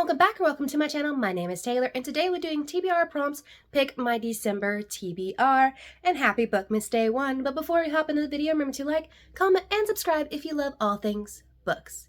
welcome back or welcome to my channel. My name is Taylor and today we're doing TBR prompts, pick my December TBR, and happy Bookmas Day 1. But before we hop into the video, remember to like, comment, and subscribe if you love all things books.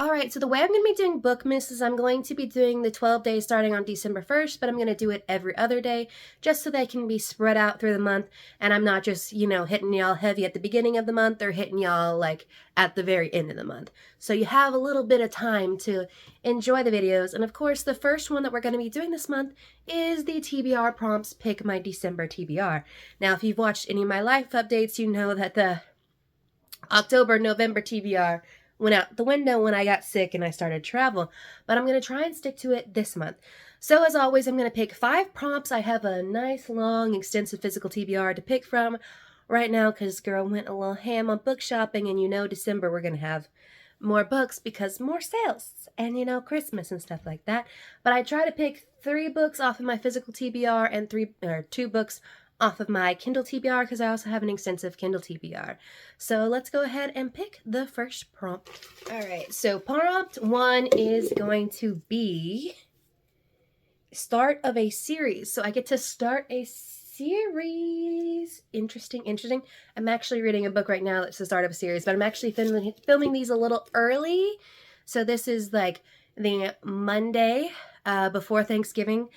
Alright, so the way I'm going to be doing Bookmas is I'm going to be doing the 12 days starting on December 1st, but I'm going to do it every other day just so they can be spread out through the month and I'm not just, hitting y'all heavy at the beginning of the month or hitting y'all like at the very end of the month. So you have a little bit of time to enjoy the videos. And of course, the first one that we're going to be doing this month is the TBR prompts, pick my December TBR. Now, if you've watched any of my life updates, you know that the October, November TBR went out the window when I got sick and I started travel, but I'm going to try and stick to it this month. So as always, I'm going to pick 5 prompts. I have a nice, long, extensive physical TBR to pick from right now because girl went a little ham on book shopping, and December we're going to have more books because more sales and Christmas and stuff like that. But I try to pick 3 books off of my physical TBR and 2 books off of my Kindle TBR because I also have an extensive Kindle TBR. So let's go ahead and pick the first prompt. Alright, so prompt 1 is going to be start of a series. So I get to start a series. Interesting. I'm actually reading a book right now that's the start of a series, but I'm actually filming these a little early. So this is like the Monday before Thanksgiving,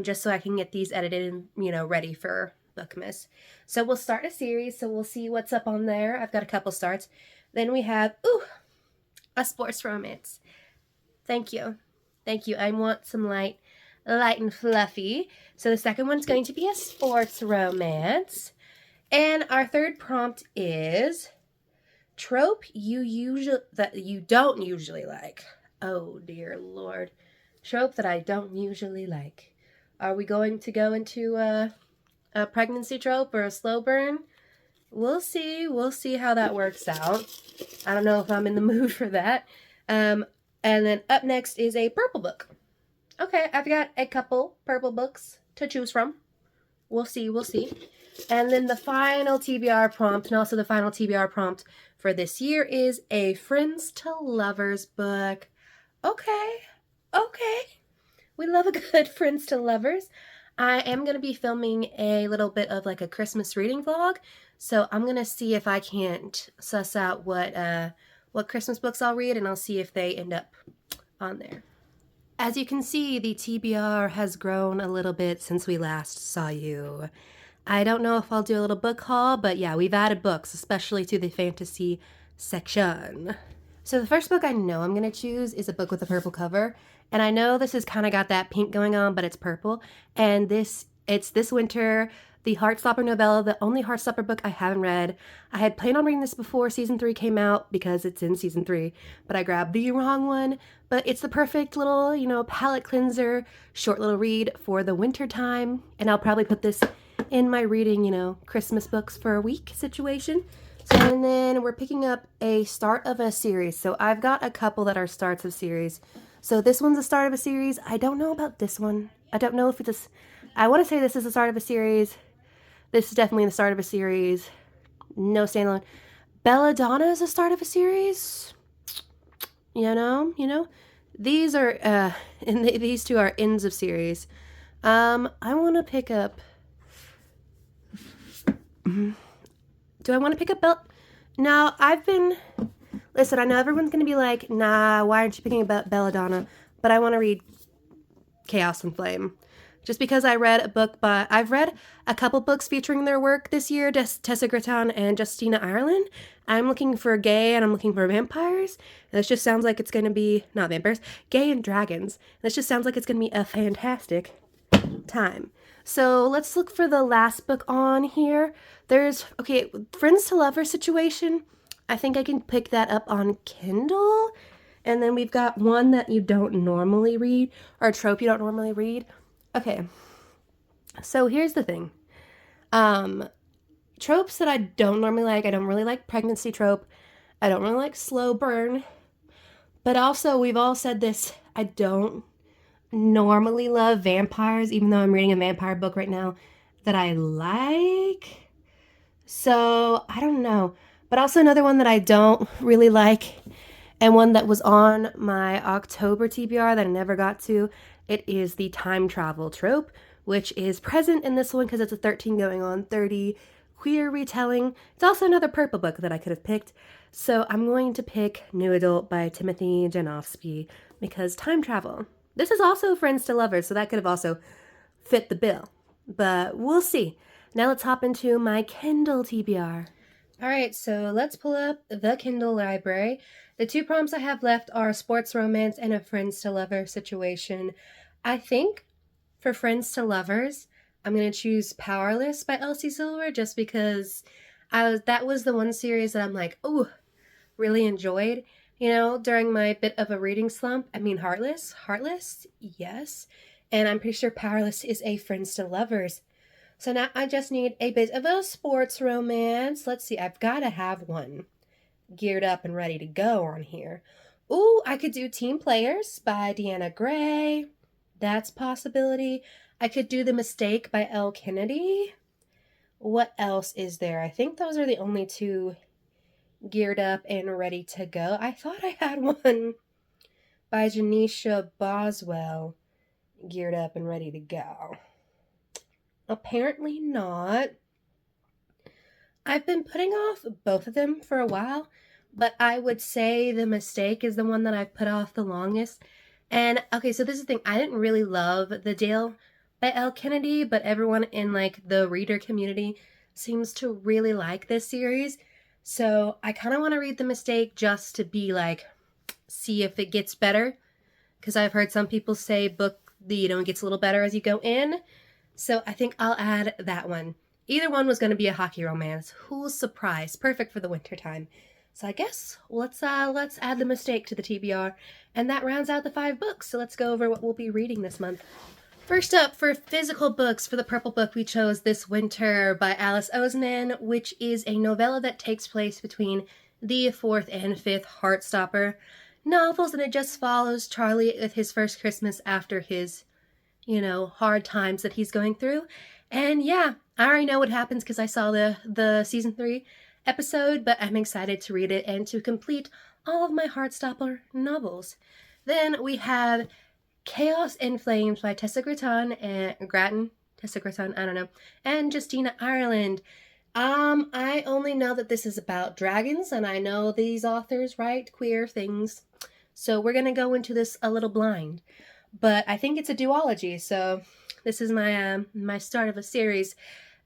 just so I can get these edited and, ready for Bookmas. So we'll start a series, so we'll see what's up on there. I've got a couple starts. Then we have, a sports romance. Thank you. I want some light and fluffy. So the second one's going to be a sports romance. And our third prompt is trope that you don't usually like. Oh dear Lord. Trope that I don't usually like. Are we going to go into a pregnancy trope or a slow burn? We'll see how that works out. I don't know if I'm in the mood for that. And then up next is a purple book. Okay, I've got a couple purple books to choose from. We'll see. And then the final TBR prompt, and also the final TBR prompt for this year, is a Friends to Lovers book. Okay. We love a good Friends to Lovers. I am going to be filming a little bit of like a Christmas reading vlog, so I'm going to see if I can't suss out what Christmas books I'll read, and I'll see if they end up on there. As you can see, the TBR has grown a little bit since we last saw you. I don't know if I'll do a little book haul, but yeah, we've added books, especially to the fantasy section. So the first book I know I'm going to choose is a book with a purple cover. And I know this has kind of got that pink going on, but it's purple. And it's this winter, the Heartstopper novella, the only Heartstopper book I haven't read. I had planned on reading this before season 3 came out because it's in season 3, but I grabbed the wrong one. But it's the perfect little, palate cleanser, short little read for the winter time. And I'll probably put this in my reading, Christmas books for a week situation. So, and then we're picking up a start of a series. So I've got a couple that are starts of series. So this one's the start of a series. I don't know about this one. I don't know if it's I want to say this is the start of a series. This is definitely the start of a series. No standalone. Belladonna is the start of a series. These are and these two are ends of series. I want to pick up. Do I want to pick up No, Listen, I know everyone's going to be like, nah, why aren't you picking up Belladonna? But I want to read Chaos and Flame. Just because I've read a couple books featuring their work this year, Tessa Gratton and Justina Ireland. I'm looking for gay and I'm looking for vampires. And this just sounds like it's going to be, not vampires, gay and dragons. This just sounds like it's going to be a fantastic time. So let's look for the last book on here. Friends to Lovers situation. I think I can pick that up on Kindle. And then we've got one that you don't normally read, or a trope you don't normally read. Okay, so here's the thing. Tropes that I don't normally like. I don't really like pregnancy trope. I don't really like slow burn. But also, we've all said this, I don't normally love vampires, even though I'm reading a vampire book right now that I like. So, I don't know. But also another one that I don't really like, and one that was on my October TBR that I never got to, it is the time travel trope, which is present in this one because it's a 13 going on 30 queer retelling. It's also another purple book that I could have picked. So I'm going to pick New Adult by Timothy Janofsky because time travel. This is also Friends to Lovers, so that could have also fit the bill. But we'll see. Now let's hop into my Kindle TBR. All right, so let's pull up the Kindle library. The two prompts I have left are sports romance and a friends to lovers situation. I think for friends to lovers, I'm going to choose Powerless by Elsie Silver just because that was the one series that I'm like, oh, really enjoyed. You know, during my bit of a reading slump. I mean, Heartless, yes. And I'm pretty sure Powerless is a friends to lovers. So now I just need a bit of a sports romance. Let's see, I've got to have one geared up and ready to go on here. Ooh, I could do Team Players by Deanna Gray. That's a possibility. I could do The Mistake by Elle Kennedy. What else is there? I think those are the only two geared up and ready to go. I thought I had one by Janisha Boswell geared up and ready to go. Apparently not. I've been putting off both of them for a while, but I would say The Mistake is the one that I've put off the longest. And okay, so this is the thing. I didn't really love The Dale by Elle Kennedy, but everyone in like the reader community seems to really like this series. So I kind of want to read The Mistake just to be like, see if it gets better. Because I've heard some people say it gets a little better as you go in. So I think I'll add that one. Either one was going to be a hockey romance. Who's surprised? Perfect for the winter time. So I guess let's add The Mistake to the TBR, and that rounds out the 5 books. So let's go over what we'll be reading this month. First up, for physical books, for the purple book we chose this winter by Alice Oseman, which is a novella that takes place between the 4th and 5th Heartstopper novels, and it just follows Charlie with his first Christmas after his hard times that he's going through. And yeah, I already know what happens because I saw the season 3 episode, but I'm excited to read it and to complete all of my Heartstopper novels. Then we have Chaos in Flames by Tessa Gratton, I don't know, and Justina Ireland. I only know that this is about dragons, and I know these authors write queer things, so we're gonna go into this a little blind. But I think it's a duology, so this is my start of a series,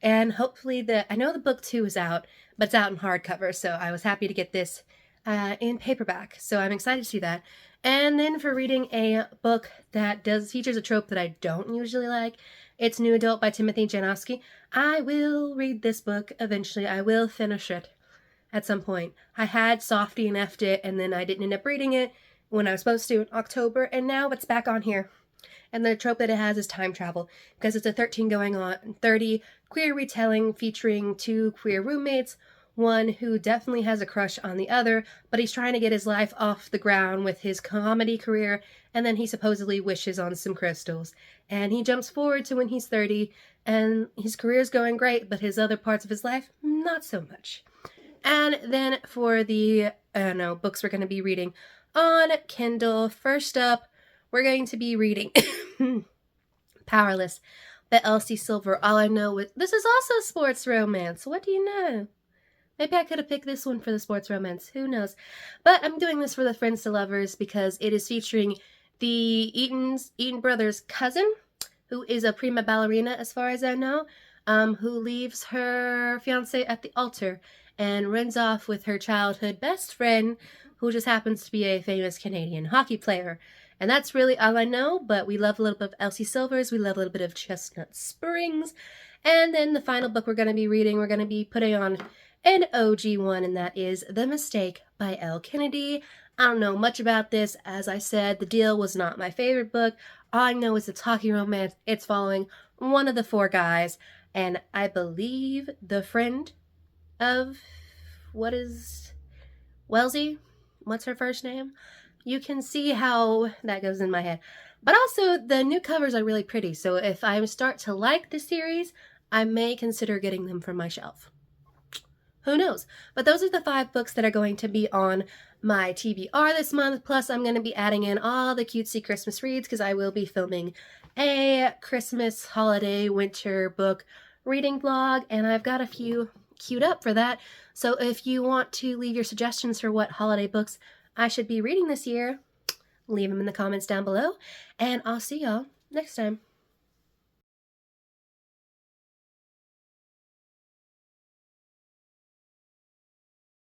and hopefully I know the book 2 is out, but it's out in hardcover, so I was happy to get this in paperback, so I'm excited to see that. And then for reading a book that features a trope that I don't usually like, it's New Adult by Timothy Janofsky. I will read this book eventually. I will finish it at some point. I had Softy and F'd it, and then I didn't end up reading it when I was supposed to in October, and now it's back on here. And the trope that it has is time travel, because it's a 13 going on 30 queer retelling featuring 2 queer roommates, one who definitely has a crush on the other, but he's trying to get his life off the ground with his comedy career, and then he supposedly wishes on some crystals. And he jumps forward to when he's 30, and his career's going great, but his other parts of his life, not so much. And then for the books we're going to be reading on Kindle, first up, we're going to be reading Powerless by Elsie Silver. All I know is this is also sports romance. What do you know? Maybe I could have picked this one for the sports romance. Who knows? But I'm doing this for the Friends to Lovers because it is featuring the Eaton brothers' cousin, who is a prima ballerina as far as I know, who leaves her fiancé at the altar and runs off with her childhood best friend, who just happens to be a famous Canadian hockey player. And that's really all I know, but we love a little bit of Elsie Silvers, we love a little bit of Chestnut Springs, and then the final book we're going to be reading, we're going to be putting on an OG one, and that is The Mistake by Elle Kennedy. I don't know much about this. As I said, The Deal was not my favorite book. All I know is it's hockey romance. It's following one of the 4 guys, and I believe the friend of, what is Wellesley? What's her first name? You can see how that goes in my head. But also, the new covers are really pretty, so if I start to like the series, I may consider getting them from my shelf. Who knows? But those are the 5 books that are going to be on my TBR this month. Plus, I'm going to be adding in all the cutesy Christmas reads because I will be filming a Christmas, holiday, winter book reading vlog, and I've got a few queued up for that. So if you want to leave your suggestions for what holiday books I should be reading this year, leave them in the comments down below, and I'll see y'all next time.